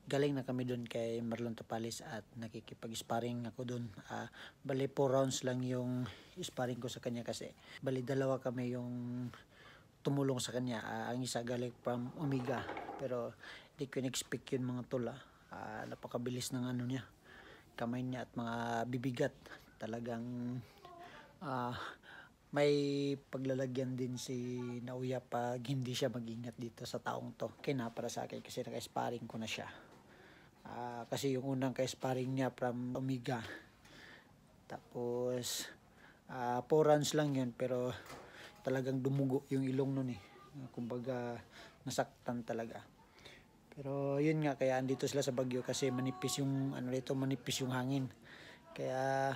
galing na kami doon kay Marlon Tapales at nakikipag-sparring ako doon. Bali 4 rounds lang yung sparring ko sa kanya kasi bali dalawa kami yung tumulong sa kanya. Ang isa galing from Omega, pero di ko in-expect yun mga tol. Napakabilis ng ano niya, kamay niya at mga bibigat. Talagang may paglalagyan din si Naoya pag hindi siya mag-ingat dito sa taong to. Kaya para sa akin kasi naka-sparring ko na siya. Kasi yung unang ka-sparring niya from Omega, tapos 4 rounds lang yun, pero talagang dumugo yung ilong nun eh. Kumbaga nasaktan talaga. Pero yun nga, kaya andito sila sa Baguio kasi manipis yung manipis yung hangin. Kaya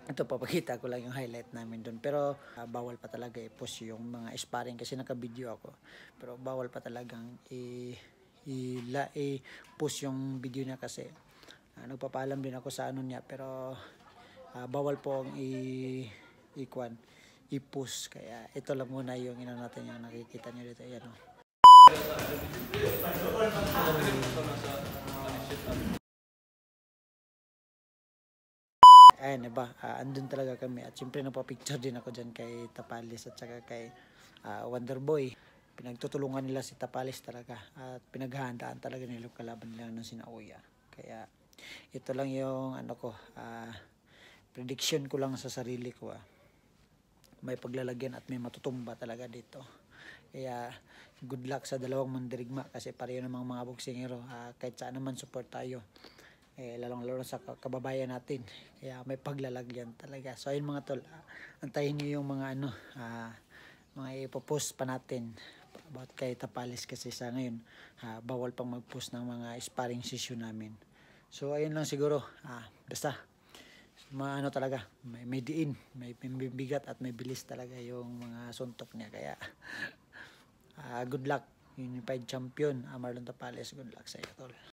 ito, papakita ko lang yung highlight namin doon. Pero bawal pa talaga i-post yung mga sparring kasi naka-video ako. Pero bawal pa talagang i-post yung video niya kasi nagpapaalam din ako sa ano niya, pero bawal po ang i-post. Kaya ito lang muna yung natin, yung nakikita niyo dito. Ayan o. Ayan, diba? Andun talaga kami. At syempre napapicture din ako dyan kay Tapales at saka kay Wonderboy. Pinagtutulungan nila si Tapales talaga. At pinaghahandaan talaga nila yung kalaban nila ng Naoya. Kaya ito lang yung prediction ko lang sa sarili ko. May paglalagyan at may matutumba talaga dito. Kaya good luck sa dalawang mandirigma kasi pareho namang mga boksingero. Kahit saan naman support tayo. Lalong-lalo sa kababayan natin. Kaya may paglalagyan talaga. So ayun mga tol, antayin niyo yung mga mga ipopost pa natin about kay Tapales kasi sa ngayon bawal pang mag-post ng mga sparring session namin. So ayun lang siguro. Basta talaga, may diin, may bigat at may bilis talaga yung mga suntok niya. Kaya good luck, Unified Champion Marlon Tapales. Good luck sa iyo tol.